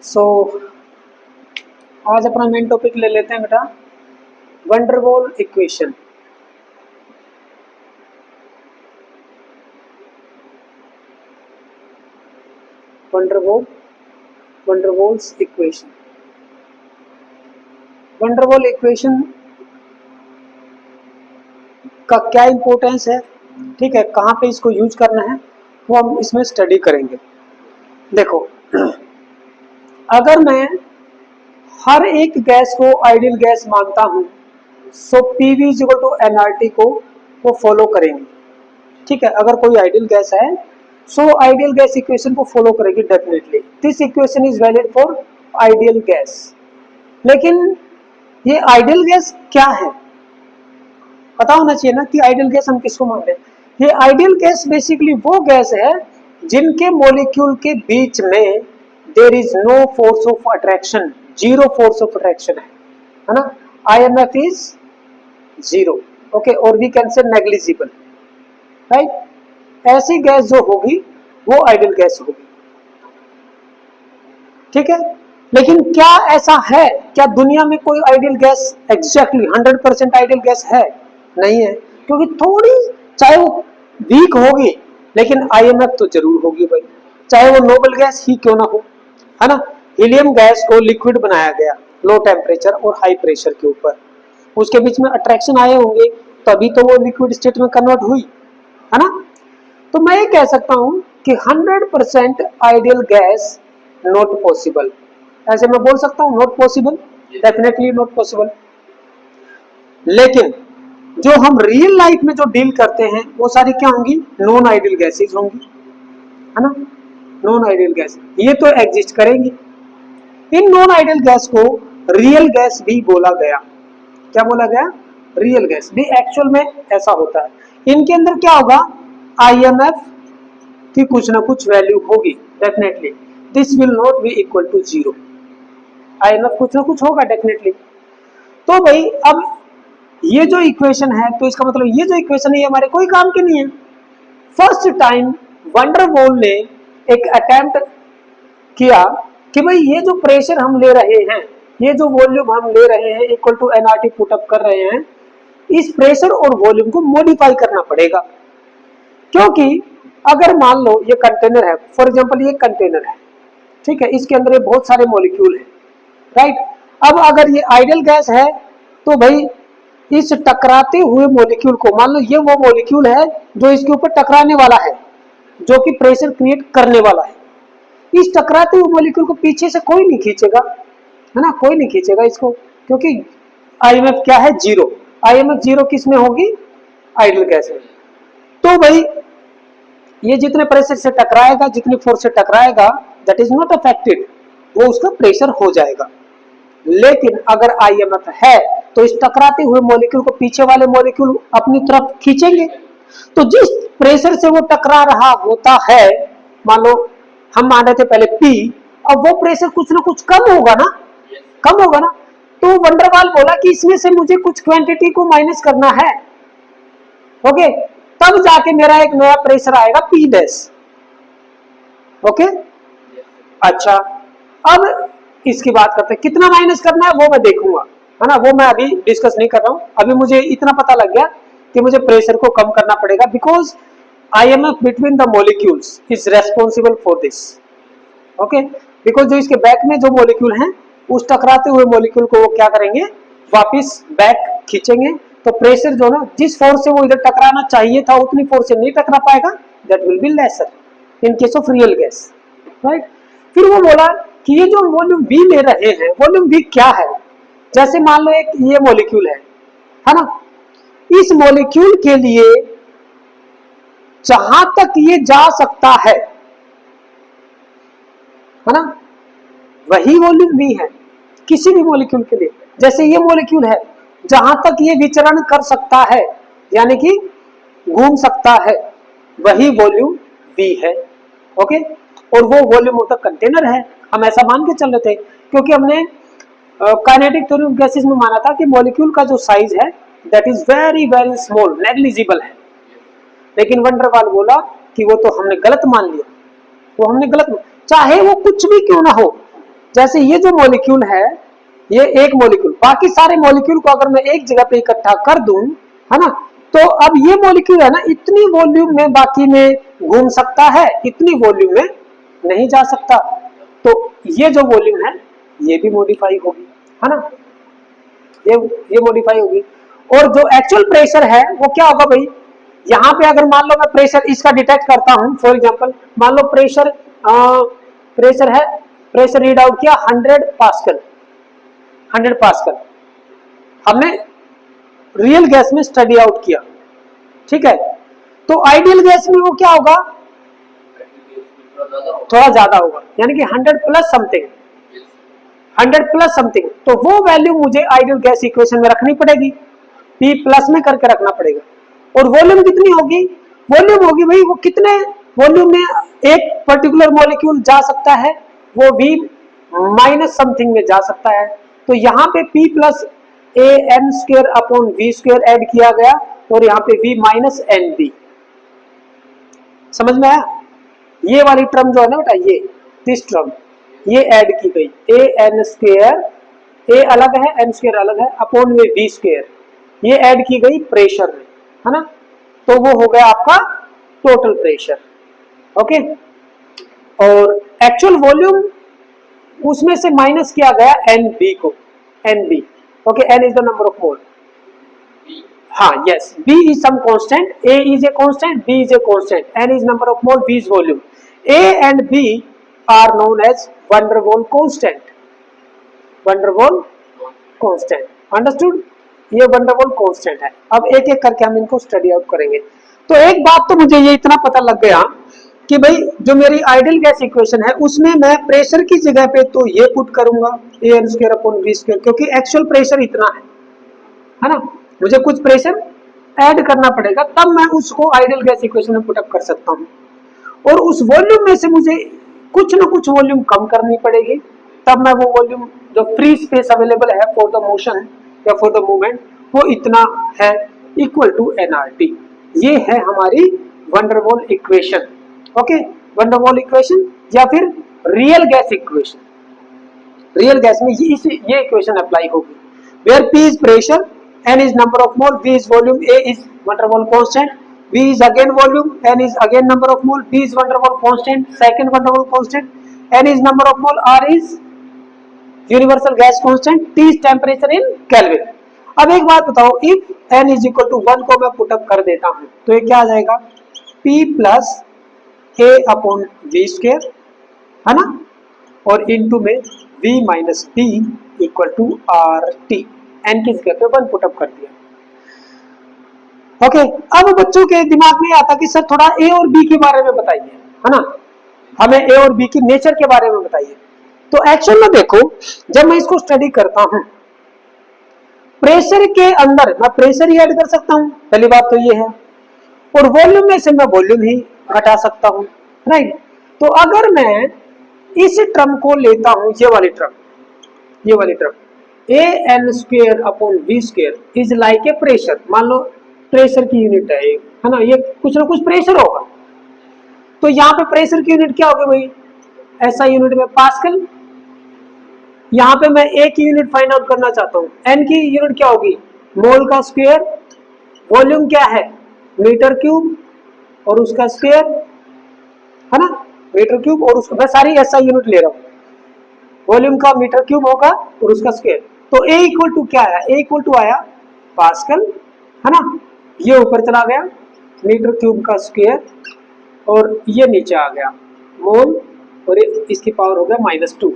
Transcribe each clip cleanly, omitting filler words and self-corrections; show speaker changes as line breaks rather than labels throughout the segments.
सो आज अपना main topic ले लेते हैं बेटा, van der Waals equation. Van der Waals equation. Van der Waals equation का क्या इंपॉर्टेंस है, ठीक है, कहाँ पे इसको यूज करना है वो हम इसमें स्टडी करेंगे। देखो, अगर मैं हर एक गैस को आइडियल गैस मानता हूं, सो PV इक्वल टू nRT को वो फॉलो करेंगे, ठीक है। अगर कोई आइडियल गैस है सो आइडियल गैस इक्वेशन को फॉलो करेगी definitely. This equation is valid for ideal gas. लेकिन ये आइडियल गैस क्या है पता होना चाहिए ना, कि आइडियल गैस हम किसको मान रहे हैं। ये आइडियल गैस बेसिकली वो गैस है जिनके मॉलिक्यूल के बीच में there is no force of attraction, zero force of attraction है ना। IMF इज जीरो, ओके, और we can say negligible, right. ऐसी गैस जो होगी वो आइडियल गैस होगी, ठीक है। लेकिन क्या ऐसा है, क्या दुनिया में कोई ideal gas exactly 100% ideal gas है? नहीं है, क्योंकि थोड़ी, चाहे वो वीक होगी लेकिन IMF तो जरूर होगी भाई, चाहे वो नोबल गैस ही क्यों ना हो, है ना। हीलियम गैस को लिक्विड बनाया गया लो टेम्परेचर और हाई प्रेशर के ऊपर, उसके बीच में अट्रैक्शन आए होंगे तभी तो वो लिक्विड स्टेट में कन्वर्ट हुई, है ना। तो मैं ये कह सकता हूं कि 100% आइडियल गैस नॉट पॉसिबल। ऐसे मैं बोल सकता हूं not possible, definitely not possible. लेकिन जो हम रियल लाइफ में जो डील करते हैं वो सारी क्या होंगी, नॉन आइडियल गैसेज होंगी, है ना। नॉन आइडियल गैस ये तो एग्जिस्ट करेंगी। इन नॉन आइडियल गैस को रियल गैस भी बोला गया। क्या बोला गया? रियल गैस भी। एक्चुअल में ऐसा होता है, इनके अंदर क्या होगा, IMF की कुछ ना कुछ वैल्यू होगी definitely. This will not be equal to zero, IMF कुछ ना कुछ होगा डेफिनेटली। तो भाई अब ये जो इक्वेशन है, तो इसका मतलब ये जो इक्वेशन है ये हमारे कोई काम की नहीं है। फर्स्ट टाइम वंडरवॉल ने एक अटेम्प्ट किया कि भाई ये जो प्रेशर हम ले रहे हैं, ये जो वॉल्यूम हम ले रहे हैं equal to nRT put up कर रहे हैं, इस प्रेशर और वॉल्यूम को मॉडिफाई करना पड़ेगा। क्योंकि अगर मान लो ये कंटेनर है, फॉर एग्जांपल ये कंटेनर है, ठीक है, इसके अंदर बहुत सारे मॉलिक्यूल हैं, राइट। अब अगर ये आइडियल गैस है तो भाई इस टकराते हुए मॉलिक्यूल को, मान लो ये वो मॉलिक्यूल है जो इसके ऊपर टकराने वाला है, जो कि प्रेशर क्रिएट करने वाला है। इस टकराते हुए मॉलिक्यूल को पीछे से कोई नहीं खींचेगा, है ना, कोई नहीं खींचेगा इसको, क्योंकि IMF क्या है, जीरो। IMF जीरो किस में होगी, आइडियल गैस में। तो भाई ये जितने प्रेशर से टकराएगा, जितनी फोर्स से टकराएगा, दैट इज नॉट अफेक्टेड, वो उसका प्रेशर हो जाएगा। लेकिन अगर IMF है तो इस टकराते हुए मॉलिक्यूल को पीछे वाले मॉलिक्यूल अपनी तरफ खींचेंगे। तो जिस प्रेशर से वो टकरा रहा होता है, मान लो हम मान रहे थे पहले P, अब वो प्रेशर कुछ ना कुछ कम होगा ना, कम होगा ना। तो वंडरवॉल बोला कि इसमें से मुझे कुछ क्वांटिटी को माइनस करना है, ओके, तब जाके मेरा एक नया प्रेशर आएगा P डैश, ओके। अच्छा, अब इसकी बात करते हैं, कितना माइनस करना है वो मैं देखूंगा, है ना, वो मैं अभी डिस्कस नहीं कर रहा हूं। अभी मुझे इतना पता लग गया कि मुझे प्रेशर को कम करना पड़ेगा, because IMF between the molecules is responsible for this, okay. Because जो इसके बैक में जो मॉलिक्यूल हैं, उस टकराते हुए मॉलिक्यूल को वो क्या करेंगे, वापिस बैक खींचेंगे। तो प्रेशर जो ना, जिस फोर्स से वो इधर टकराना चाहिए था उतनी फोर्स से नहीं टकरा पाएगा, that will be lesser in case of real gas, right. फिर वो बोला कि ये जो वॉल्यूम V ले रहे हैं, वॉल्यूम V क्या है। जैसे मान लो एक ये मॉलिक्यूल है ना, इस मॉलिक्यूल के लिए जहां तक ये जा सकता है ना, वही वॉल्यूम V है किसी भी मॉलिक्यूल के लिए। जैसे ये मॉलिक्यूल है, जहां तक ये विचरण कर सकता है, यानी कि घूम सकता है, वही वॉल्यूम V है, ओके। और वो वॉल्यूम ऑफ द कंटेनर है, हम ऐसा मान के चल रहे थे, क्योंकि हमने काइनेटिक थ्योरी ऑफ गैसेस में माना था कि मॉलिक्यूल का जो साइज है that is very very small, negligible है। लेकिन वंडरवॉल बोला कि वो तो हमने गलत मान लिया, वो हमने गलत, चाहे वो कुछ भी क्यों ना हो, जैसे ये जो मॉलिक्यूल है, ये एक मॉलिक्यूल, बाकी सारे मॉलिक्यूल को अगर मैं एक जगह पे इकट्ठा कर दूं, है ना, तो अब ये मॉलिक्यूल है ना, इतनी वॉल्यूम में बाकी में घूम सकता है, इतनी वॉल्यूम में नहीं जा सकता। तो ये जो वॉल्यूम है ये भी मॉडिफाई होगी, है ना, ये मॉडिफाई होगी। और जो एक्चुअल प्रेशर है वो क्या होगा भाई, यहाँ पे अगर मान लो मैं प्रेशर इसका डिटेक्ट करता हूं, फॉर एग्जांपल मान लो प्रेशर है, प्रेशर रीड आउट किया 100 पास्कल, 100 पास्कल हमने रियल गैस में स्टडी आउट किया, ठीक है। तो आइडियल गैस में वो क्या होगा, थोड़ा ज्यादा होगा, यानी कि 100 प्लस समथिंग, 100 प्लस समथिंग। तो वो वैल्यू मुझे आइडियल गैस इक्वेशन में रखनी पड़ेगी, P प्लस में करके रखना पड़ेगा। और वॉल्यूम कितनी होगी, वॉल्यूम होगी भाई, वो कितने वॉल्यूम में एक पर्टिकुलर मॉलिक्यूल जा सकता है, वो V माइनस समथिंग में जा सकता है। तो यहाँ पे P plus AN square upon V square add किया गया, और यहाँ पे V माइनस NB, समझ में आया। ये वाली टर्म जो है ना बेटा, ये दिस टर्म ये ऐड की गई, AN स्क्वायर, A अलग है, N स्क्वायर अलग है, अपॉन में V स्क्वायर, ये ऐड की गई प्रेशर में, है ना। तो वो हो गया आपका टोटल प्रेशर, ओके। और एक्चुअल वॉल्यूम उसमें से माइनस किया गया NB को, NB, okay, N is the number of mole, हाँ yes, B is some constant, A is a constant, B is a constant, N is number of mole, B is volume. A and B are known as van der Waals constant, van der Waals constant, understood. ये van der Waals constant है। अब एक एक करके हम इनको study out करेंगे। तो एक बात तो मुझे ये इतना पता लग गया कि भाई जो मेरी आइडियल गैस इक्वेशन है उसमें मैं प्रेशर की जगह पे तो ये पुट करूंगा AN square upon V square, क्योंकि एक्चुअल प्रेशर इतना है ना, मुझे कुछ प्रेशर ऐड करना पड़ेगा, तब मैं उसको आइडियल गैस इक्वेशन में पुटअप कर सकता हूँ। और उस वॉल्यूम में से मुझे कुछ ना कुछ वॉल्यूम कम करनी पड़ेगी, तब मैं वो वॉल्यूम जो फ्री स्पेस अवेलेबल है फॉर द मोशन या फॉर द मूवमेंट, वो इतना है इक्वल टू nRT। ये है हमारी van der Waals equation, okay, van der Waals equation या फिर real gas equation. Real gas में ये इक्वेशन अप्लाई होगी, where P is pressure, N is number of mole, V is volume, A is van der Waals constant, V is again volume, N is again number of mole, B is van der Waals constant, second van der Waals constant, N is number of mole, R is universal gas constant, T is temperature in Kelvin। अब एक बात बताओ, if N is equal to 1 को मैं put up कर देता हूँ तो ये क्या आ जाएगा, P plus A upon V square, है ना, और इनटू में V minus P equal to RT। N की जगह पे 1 पुटअप कर दिया, ओके। अब बच्चों के दिमाग में आता कि सर थोड़ा A और B के बारे में बताइए, है ना, हमें A और B की नेचर के बारे में बताइए। तो एक्चुअल में देखो, जब मैं इसको स्टडी करता हूं, प्रेशर के अंदर मैं प्रेशर ही ऐड कर सकता हूं, पहली बात तो ये है, और वॉल्यूम में से मैं वॉल्यूम ही घटा सकता हूं, राइट। तो अगर मैं इस टर्म को लेता हूं, ये वाली term AN square upon V square is like a pressure, मान लो प्रेशर की यूनिट है ना, ये कुछ ना कुछ प्रेशर होगा। तो यहाँ पे प्रेशर की यूनिट क्या होगी भाई, ऐसा यूनिट में पास्कल। यहाँ पे मैं A की यूनिट फाइंड आउट करना चाहता हूँ, N की यूनिट क्या होगी, मोल का स्क्वायर, वॉल्यूम क्या है मीटर क्यूब और उसका स्क्वायर, है ना, मीटर क्यूब और उसका, मैं सारी ऐसा यूनिट ले रहा हूँ, वॉल्यूम का मीटर क्यूब होगा और उसका स्क्वायर। तो A इक्वल टू क्या आया, A इक्वल टू आया पास्कल, है ना, ये ऊपर चला गया मीटर क्यूब का स्क्वायर और ये नीचे आ गया मोल, और इसकी पावर हो गया -2।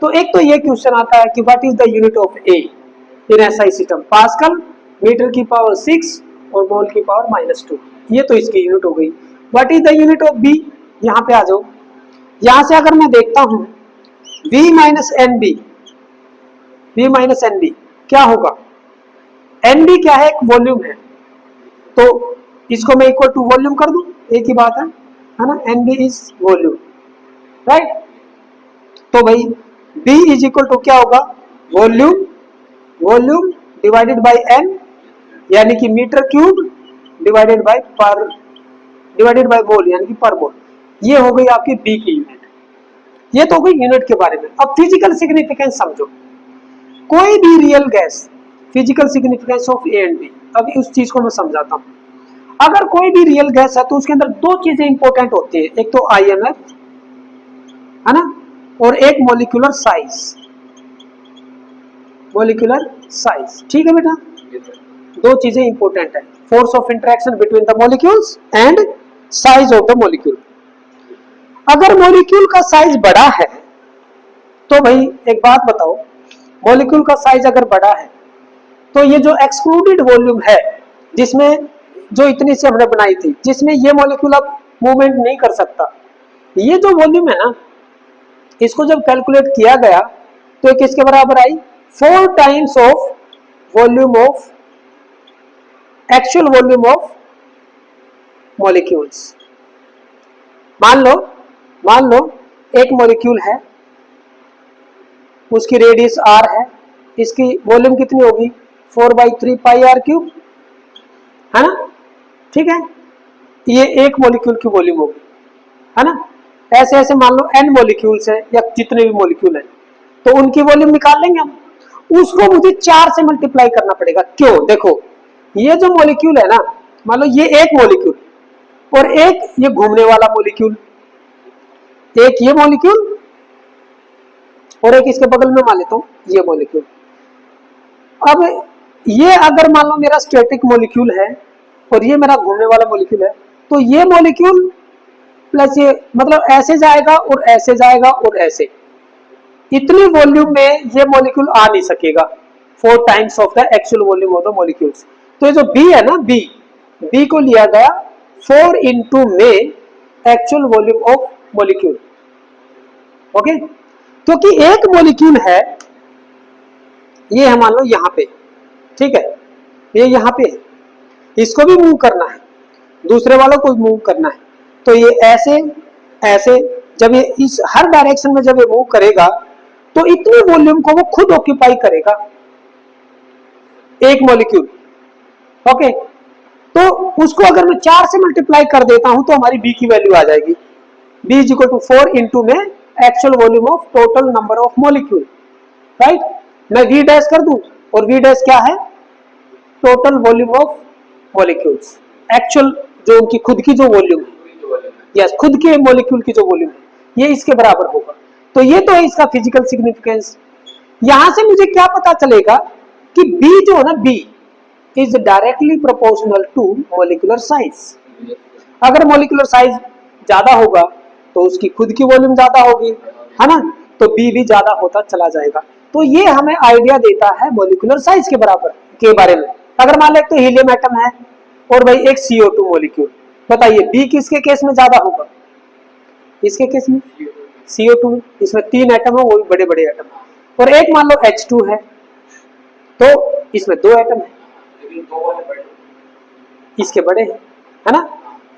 तो एक तो ये क्वेश्चन आता है कि what is the unit of A in SI system, pascal, meter की पावर 6 और मोल की पावर -2, ये तो इसकी यूनिट हो गई। What is the unit of B, यहाँ पे आ जाओ, यहाँ से अगर मैं देखता हूँ V माइनस NB क्या होगा, NB क्या है, एक वॉल्यूम है, तो इसको मैं इक्वल टू वॉल्यूम कर दूं, एक ही बात है ना, NB इज वॉल्यूम, राइट। तो भाई B इज इक्वल टू क्या होगा, वॉल्यूम डिवाइडेड बाय N, यानी कि meter cube divided by mole, यानी कि पर मोल। ये हो गई आपकी B की यूनिट, ये तो हो गई यूनिट के बारे में। अब फिजिकल सिग्निफिकेंस समझो, कोई भी real gas, physical significance of a and b. अब उस चीज को मैं समझाता हूं। अगर कोई भी रियल गैस है तो उसके अंदर दो चीजें इंपॉर्टेंट होती है, एक तो आईएमएफ है ना, और एक मॉलिक्यूलर साइज। मॉलिक्यूलर साइज, ठीक है बेटा, दो चीजें इंपॉर्टेंट है, force of interaction between the molecules and size of the molecule. अगर मॉलिक्यूल का साइज बड़ा है तो भाई एक बात बताओ, मॉलिक्यूल का साइज अगर बड़ा है तो ये जो एक्सक्लूडेड वॉल्यूम है, जिसमें जो इतनी सी हमने बनाई थी, जिसमें ये मॉलिक्यूल अब मूवमेंट नहीं कर सकता, ये जो वॉल्यूम है ना, इसको जब कैलकुलेट किया गया तो ये किसके बराबर आई, 4 times of volume of actual volume of molecules. मान लो एक मॉलिक्यूल है, उसकी रेडियस r है, इसकी वॉल्यूम कितनी होगी, 4/3 पाई r क्यूब, है ना, ठीक है, ये एक मॉलिक्यूल की वॉल्यूम होगी, है ना। ऐसे ऐसे मान लो n मॉलिक्यूल्स है या जितने भी मॉलिक्यूल है, तो उनकी वॉल्यूम निकाल लेंगे हम। उसको मुझे 4 से मल्टीप्लाई करना पड़ेगा। क्यों, देखो ये जो मॉलिक्यूल है ना, मान लो ये एक मॉलिक्यूल और एक ये घूमने वाला मॉलिक्यूल, एक ये मॉलिक्यूल और एक इसके बगल में मान लेता हूं ये मॉलिक्यूल। अब ये अगर मान लो मेरा स्टैटिक मॉलिक्यूल है और ये मेरा घूमने वाला मॉलिक्यूल है, तो ये मॉलिक्यूल प्लस ये मतलब ऐसे जाएगा और ऐसे जाएगा और ऐसे, इतनी वॉल्यूम में ये मॉलिक्यूल आ नहीं सकेगा, 4 times of the actual volume of the molecules. तो ये जो बी है ना, बी को लिया गया 4 इंटू में actual volume of molecule. Okay, क्योंकि एक मॉलिक्यूल है, ये है मान लो यहां पे, ठीक है, ये यहां पे है, इसको भी मूव करना है, दूसरे वालों को भी मूव करना है, तो ये ऐसे ऐसे जब ये इस हर डायरेक्शन में जब ये मूव करेगा तो इतनी वॉल्यूम को वो खुद ऑक्यूपाई करेगा, एक मॉलिक्यूल। ओके, तो उसको अगर मैं 4 से मल्टीप्लाई कर देता हूं तो हमारी बी की वैल्यू आ जाएगी, B is equal to 4 into में actual volume of total number of molecule, right. मैं वी डैश कर दूं, और वी डैश क्या है, total volume of molecules, actual जो उनकी खुद की जो वॉल्यूम है, यस, खुद के मॉलिक्यूल की जो वॉल्यूम है, ये इसके बराबर होगा। तो ये तो है इसका फिजिकल सिग्निफिकेंस। यहां से मुझे क्या पता चलेगा कि बी जो है ना, b is directly proportional to molecular size. अगर मॉलिक्यूलर साइज ज्यादा होगा तो उसकी खुद की वॉल्यूम ज्यादा होगी, है ना, तो बी भी ज्यादा होता चला जाएगा। तो ये हमें आइडिया देता है मॉलिक्यूलर साइज के बराबर के बारे में। अगर मान ले तो हीलियम एटम है और भाई एक CO2 मॉलिक्यूल, बताइए बी किसके केस में ज्यादा होगा, इसके केस में CO2, इसमें 3 एटम है, वो भी बड़े बड़े एटम, और एक मान लो H2 है तो इसमें 2 एटम है, इसके बड़े हैं, है ना,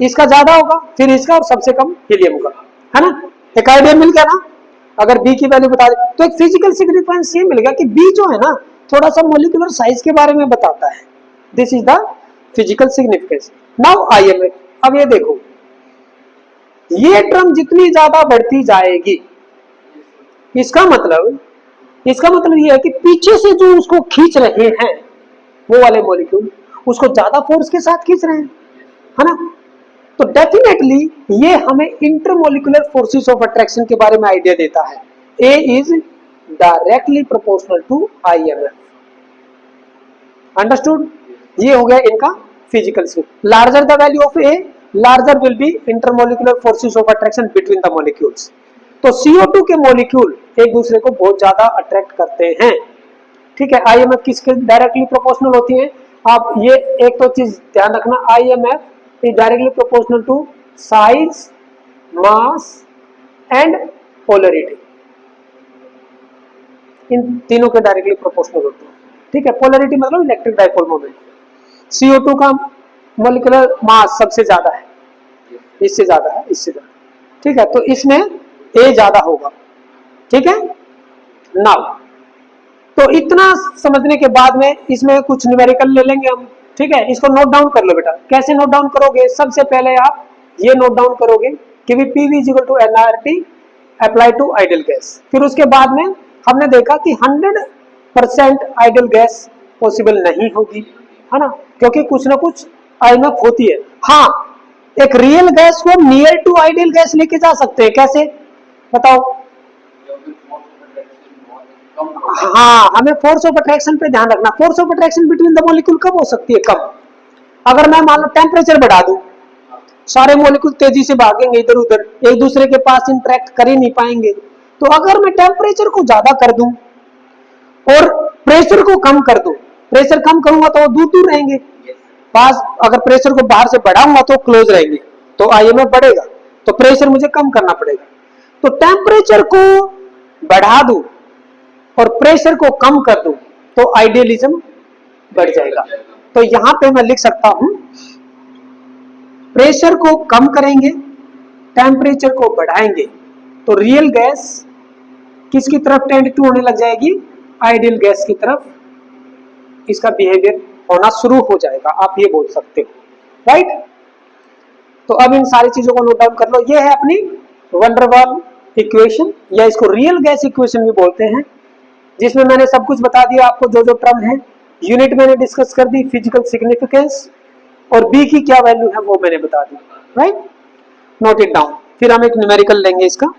इसका ज्यादा होगा, फिर इसका, और सबसे कम हीलियम का, है ना। एक आइडिया मिल गया ना। अगर बी की वैल्यू बता दे तो एक फिजिकल सिग्निफिकेंस ये मिल गया कि बी जो है ना, थोड़ा सा मॉलिक्यूलर साइज के बारे में बताता है। This is the physical significance. Now IMF, अब ये देखो, ये टर्म जितनी ज्यादा बढ़ती जाएगी, इसका मतलब ये है कि पीछे से जो उसको खींच रहे हैं वो वाले मॉलिक्यूल, उसको ज्यादा फोर्स के साथ खींच रहे हैं, है ना। तो डेफिनेटली ये हमें इंटरमोलिकुलर फोर्सेस ऑफ अट्रैक्शन के बारे में आइडिया देता है। A is directly proportional to IMF. Understood? ये हो गया इनका physical skill. Larger the value of A, larger will be intermolecular forces of attraction between the molecules. तो CO2 के मॉलिक्यूल एक दूसरे को बहुत ज्यादा अट्रैक्ट करते हैं, ठीक है। आईएमएफ किसके डायरेक्टली प्रोपोर्शनल होती है? आप ये एक तो चीज ध्यान रखना, IMF is directly proportional to size, mass and polarity. इन तीनों के डायरेक्टली प्रोपोर्शनल होते हैं, ठीक है। पोलरिटी मतलब इलेक्ट्रिक डाइपोल मोमेंट। CO2 का मॉलिक्यूलर मास सबसे ज्यादा है, इससे ज्यादा है, इससे ज्यादा, ठीक है। तो इसमें ए ज्यादा होगा, ठीक है। नाउ तो इतना समझने के बाद में इसमें कुछ न्यूमेरिकल ले लेंगे हम, ठीक है। इसको नोट डाउन कर लो बेटा। कैसे नोट डाउन करोगे? सबसे पहले आप ये नोट डाउन करोगे कि PV = NRT apply to ideal gas. फिर उसके बाद में हमने देखा कि 100% आइडियल गैस पॉसिबल नहीं होगी, है ना, क्योंकि कुछ ना कुछ आईएमएफ होती है। हाँ, एक रियल गैस को नियर टू आइडियल गैस लेके जा सकते हैं, कैसे बताओ? हाँ, हमें फोर्स ऑफ अट्रैक्शन पे ध्यान रखना। Force of attraction between the molecule कब हो सकती है? कम, अगर मैं मान लो टेम्परेचर बढ़ा दूं, सारे मॉलिक्यूल तेजी से भागेंगे इधर उधर, एक दूसरे के पास इंटरेक्ट कर ही नहीं पाएंगे। तो अगर मैं टेम्परेचर को ज्यादा कर दूं और प्रेशर को कम कर दूं, प्रेशर कम करूंगा तो वो दूर दूर रहेंगे पास, अगर प्रेशर को बाहर से बढ़ाऊंगा तो क्लोज रहेंगे, तो आईएमएफ बढ़ेगा, तो प्रेशर मुझे कम करना पड़ेगा। तो टेम्परेचर को बढ़ा दूं और प्रेशर को कम कर दूं तो आइडियलिज्म बढ़ जाएगा। तो यहां पे मैं लिख सकता हूं, प्रेशर को कम करेंगे, टेम्परेचर को बढ़ाएंगे, तो रियल गैस किसकी तरफ टेंड टू होने लग जाएगी? आइडियल गैस की तरफ इसका बिहेवियर होना शुरू हो जाएगा, आप ये बोल सकते हो, राइट। तो अब इन सारी चीजों को नोट डाउन कर लो। ये है अपनी वैन डर वाल इक्वेशन, या इसको रियल गैस इक्वेशन भी बोलते हैं, जिसमें मैंने सब कुछ बता दिया आपको, जो जो टर्म है, यूनिट मैंने डिस्कस कर दी, फिजिकल सिग्निफिकेंस, और बी की क्या वैल्यू है वो मैंने बता दी, राइट। Note it down. फिर हम एक न्यूमेरिकल लेंगे इसका।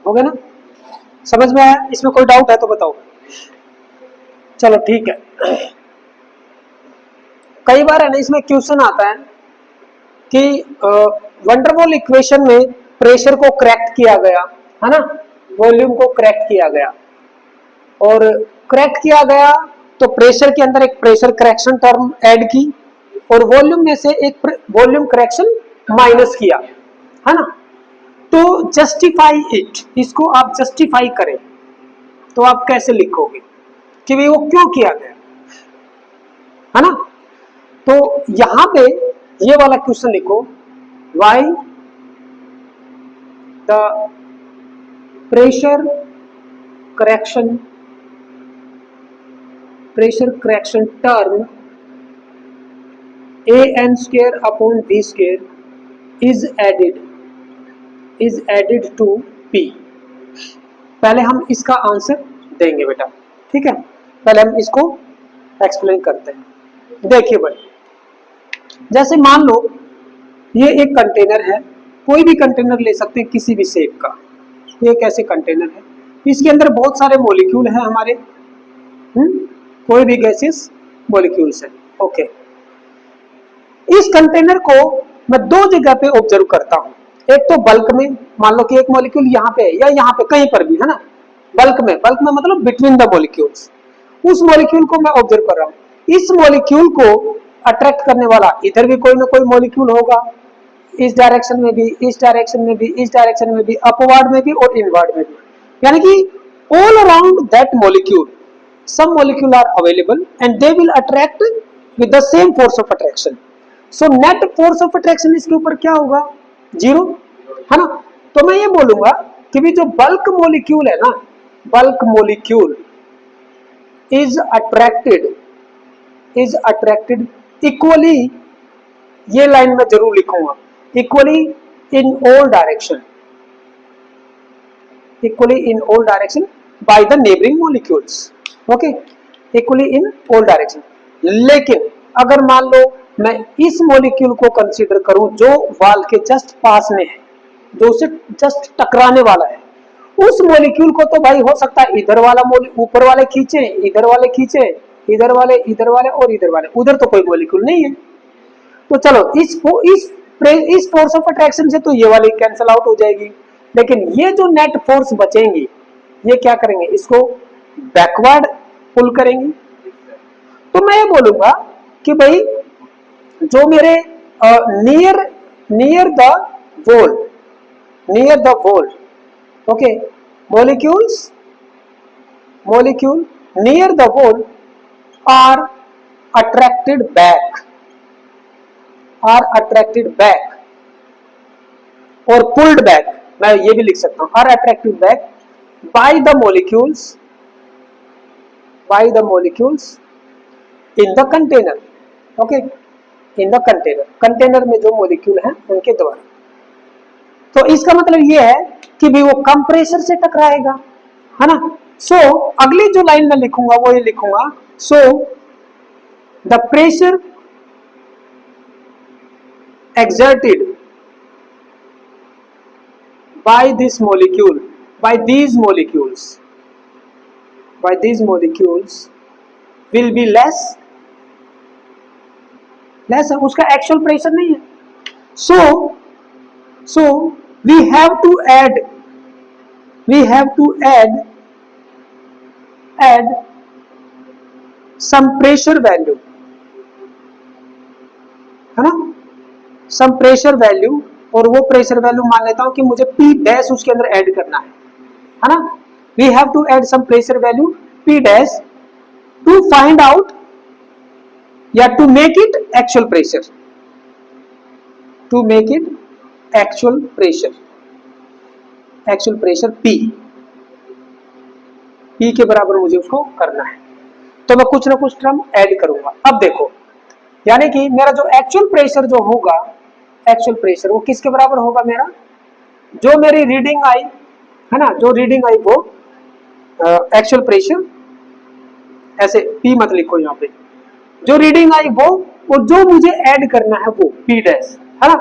हो गया ना, समझ में आया? इसमें कोई डाउट है तो बताओ। चलो ठीक है। कई बार है ना इसमें क्वेश्चन आता है कि वैन डर वाल इक्वेशन में प्रेशर को करेक्ट किया गया, है ना, वॉल्यूम को करेक्ट किया गया, और करेक्ट किया गया तो प्रेशर के अंदर एक प्रेशर करेक्शन टर्म ऐड की, और वॉल्यूम में से एक वॉल्यूम करेक्शन माइनस किया, है ना। तो जस्टिफाई इट, इसको आप जस्टिफाई करें तो आप कैसे लिखोगे कि भाई वो क्यों किया गया, है ना। तो यहां पे ये वाला क्वेश्चन लिखो, why the pressure correction term an square upon b square is added to p। पहले हम इसका आंसर देंगे बेटा, ठीक है। पहले हम इसको एक्सप्लेन करते हैं। देखिए भाई, जैसे मान लो ये एक कंटेनर है, कोई भी कंटेनर ले सकते हैं किसी भी शेप का। ये एक ऐसे कंटेनर है, इसके अंदर बहुत सारे मॉलिक्यूल हैं हमारे, कोई भी गैसेस मॉलिक्यूल्स है। ओके, इस कंटेनर को मैं दो जगह पे ऑब्जर्व करता हूं। एक तो बल्क में, मान लो कि एक मॉलिक्यूल यहाँ पे है या यहाँ पे कहीं पर भी, है ना। बल्क में मतलब बिटवीन द मॉलिक्यूल्स, उस मॉलिक्यूल को मैं ऑब्जर्व कर रहा हूँ। इस मॉलिक्यूल को अट्रैक्ट करने वाला इधर भी कोई ना कोई मॉलिक्यूल होगा, इस डायरेक्शन में भी, इस डायरेक्शन में भी, इस डायरेक्शन में भी, अपवर्ड में भी और इनवर्ड में भी, यानी कि all around that molecule some molecule are available and they will attract with the same force of attraction। so net force of attraction इसके ऊपर क्या होगा, 0, है ना। तो मैं ये बोलूंगा कि भी जो बल्क मॉलिक्यूल है ना, bulk molecule is attracted equally, ये लाइन में जरूर लिखूंगा, equally in all direction by the neighboring molecules। Okay, equally in all direction. लेकिन अगर मान लो मैं इस मॉलिक्यूल को कंसीडर करूं जो वाल के जस्ट पास में है, जो उसे जस्ट टकराने वाला है, उस मॉलिक्यूल को तो भाई हो सकता है इधर वाला ऊपर वाले खींचे, इधर वाले खींचे, इधर वाले और इधर वाले, उधर तो कोई मॉलिक्यूल नहीं है। तो चलो इस फोर्स ऑफ अट्रैक्शन से तो ये वाली कैंसिल आउट हो जाएगी, लेकिन ये जो नेट फोर्स बचेंगी ये क्या करेंगे, इसको बैकवर्ड पुल करेंगे। तो मैं ये बोलूंगा कि भाई जो मेरे near the wall, okay, molecule near the wall are attracted back और pulled back, मैं ये भी लिख सकता हूं, are attracted back by the molecules in the container। Okay, in the container में जो मॉलिक्यूल हैं उनके द्वारा। तो इसका मतलब ये है कि भी वो कम प्रेशर से टकराएगा, है ना। सो अगली जो लाइन में लिखूंगा वो ये लिखूंगा, so the pressure exerted by these molecules will be less है, उसका एक्चुअल प्रेशर नहीं है। so we have to add some pressure value, है ना, some pressure value, और वो प्रेशर वैल्यू मान लेता हूं कि मुझे P डैश उसके अंदर ऐड करना है ना। we have to add some pressure value P dash to find out या to make it actual pressure, P के बराबर मुझे उसको करना है। तो मैं कुछ ना कुछ टर्म ऐड करूंगा। अब देखो, यानी कि मेरा जो एक्चुअल प्रेशर जो होगा, एक्चुअल प्रेशर वो किसके बराबर होगा, मेरा जो मेरी रीडिंग आई है ना, जो रीडिंग आई वो एक्चुअल प्रेशर, ऐसे P मत लिखो यहाँ पे, जो रीडिंग आई वो, और जो मुझे ऐड करना है वो P डैश, है ना,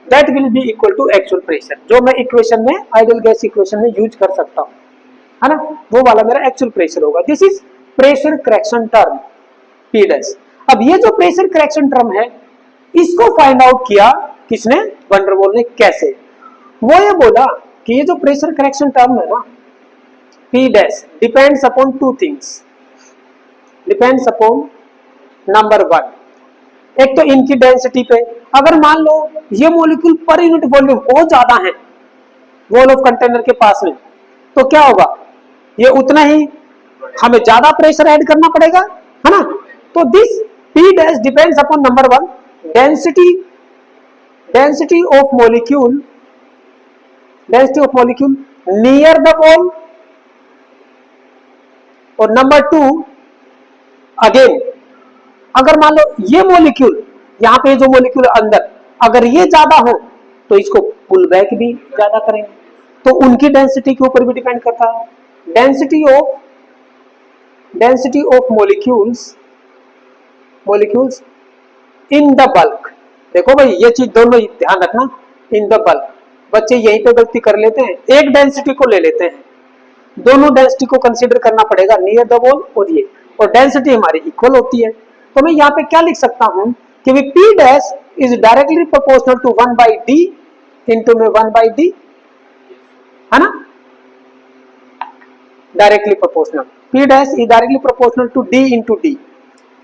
that will be equal to actual pressure, जो मैं इक्वेशन में, आइडियल गैस इक्वेशन में यूज कर सकता हूँ, है ना, वो वाला मेरा एक्चुअल प्रेशर होगा। This is pressure correction term P dash. अब ये जो प्रेशर करेक्शन टर्म है, इसको फाइंड आउट किया किसने, वैन डर वाल ने। कैसे, वो ये बोला कि ये जो प्रेशर करेक्शन टर्म है ना P dash depends upon two things, depends upon number 1, एक तो इनकी डेंसिटी पे, अगर मान लो ये मॉलिक्यूल पर यूनिट वॉल्यूम बहुत ज्यादा है, वॉल ऑफ कंटेनर के पास में, तो क्या होगा, ये उतना ही हमें ज्यादा प्रेशर ऐड करना पड़ेगा, है ना। तो this P dash depends upon number one density of molecule near the wall, और नंबर टू अगेन अगर मान लो ये मॉलिक्यूल यहाँ पे जो मॉलिक्यूल अंदर अगर ये ज्यादा हो तो इसको पुल बैक भी ज्यादा करेंगे, तो उनकी डेंसिटी के ऊपर भी डिपेंड करता है। Density of molecules in the bulk, देखो भाई ये चीज दोनों ध्यान रखना, इन द बल्क। बच्चे यहीं पे गलती कर लेते हैं, एक डेंसिटी को ले लेते हैं, दोनों डेंसिटी को कंसीडर करना पड़ेगा, नियर द वॉल और ये, और डेंसिटी हमारी इक्वल होती है। तो मैं यहाँ पे क्या लिख सकता हूँ कि P dash is directly proportional to 1/d into में 1/d, है ना, directly proportional. P dash is directly proportional to d into d,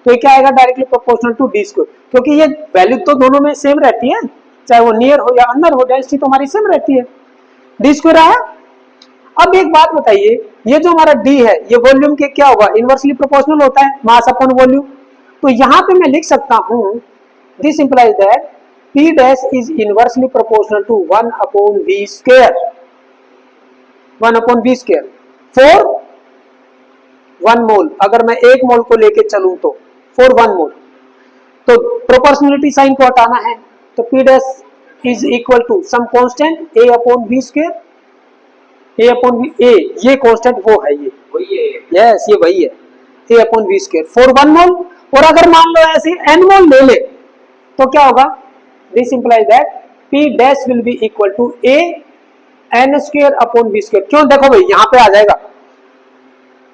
तो ये क्या आएगा, directly proportional to d square, क्योंकि ये वैल्यू तो दोनों में सेम रहती है, चाहे वो नियर हो या अंदर हो, डेंसिटी तो हमारी सेम रहती है, d स्क्वायर आया। अब एक बात बताइए, ये जो हमारा d है ये वॉल्यूम के क्या होगा, इनवर्सली प्रोपोर्शनल होता है, मास अपॉन वॉल्यूम। तो यहाँ पे मैं लिख सकता हूँ this implies that P dash is inversely proportional to 1/v square, 1/v square for 1 mole. अगर मैं 1 मोल को लेके चलूं तो फॉर 1 मोल, तो प्रोपोर्शनलिटी साइन को हटाना है, तो P dash is equal to some constant A/v square, A/v, ये कांस्टेंट वो है, ये वही है, यस ये वही है, A/v स्क्वायर फॉर 1 मोल। और अगर मान लो ऐसे n मोल ले ले तो क्या होगा, this implies that P dash will be equal to A(n²/v square. क्यों, देखो भाई यहाँ पे आ जाएगा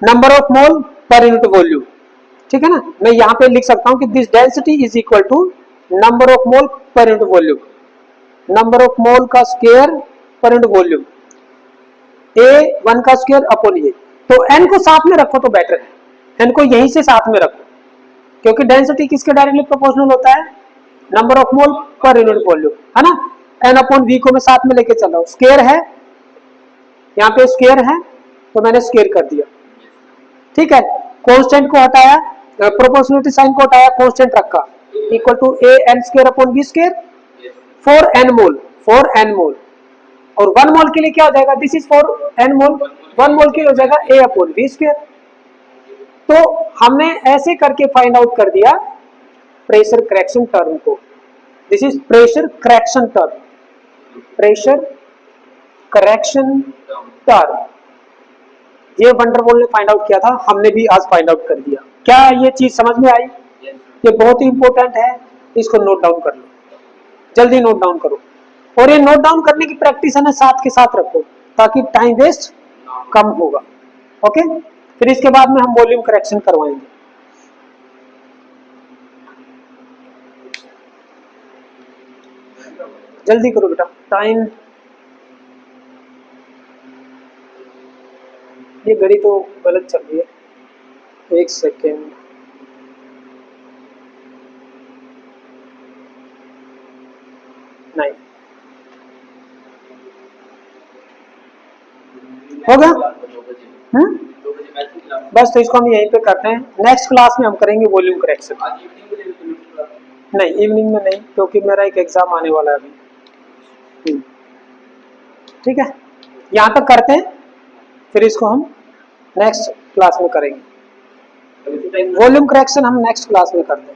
नंबर ऑफ मोल पर यूनिट वॉल्यूम, ठीक है ना। मैं यहाँ पे लिख सकता हूँ कि this density is equal to number of mole पर unit volume, number of mole का स्क्वायर पर यूनिट वॉल्यूम, A1 का स्क्वायर अपॉन ये। तो n को साथ में रखो तो बेटर है, n को यहीं से साथ में रखो, क्योंकि डेंसिटी किसके डायरेक्टली प्रोपोर्शनल होता है, नंबर ऑफ मोल पर यूनिट वॉल्यूम, है ना। n/v को मैं साथ में लेके चल रहा हूँ, स्क्वायर है यहाँ पे, स्क्वायर है तो मैंने स्क्वायर कर दिया, ठीक है। कांस्टेंट को हटाया, प्रोपोर्शनलिटी साइन को हटाया, कांस्टेंट रखा, equal to A(n²/v square for n mole, और 1 मोल के लिए क्या हो जाएगा, this is for n mole, 1 mole के लिए हो जाएगा A/v स्क्वायर। तो हमने ऐसे करके फाइंड आउट कर दिया प्रेशर करेक्शन टर्म को, this is pressure correction term. ये वंडरवॉल ने फाइंड आउट किया था, हमने भी आज फाइंड आउट कर दिया। क्या ये चीज समझ में आई, ये बहुत ही इंपॉर्टेंट है, इसको नोट डाउन कर लो, जल्दी नोट डाउन करो, और ये नोट डाउन करने की प्रैक्टिस है ना साथ के साथ रखो, ताकि टाइम वेस्ट कम होगा, ओके। फिर इसके बाद में हम वॉल्यूम करेक्शन करवाएंगे। जल्दी करो बेटा, टाइम, ये घड़ी तो गलत चल रही है, 1 सेकेंड, नहीं हो गया, बस। तो इसको हम यहीं पे करते हैं, नेक्स्ट क्लास में हम करेंगे वॉल्यूम करेक्शन। नहीं इवनिंग में नहीं, क्योंकि मेरा एक एग्जाम आने वाला है अभी, ठीक है। यहाँ तक करते हैं, फिर इसको हम नेक्स्ट क्लास में करेंगे, वॉल्यूम करेक्शन हम नेक्स्ट क्लास में करते हैं।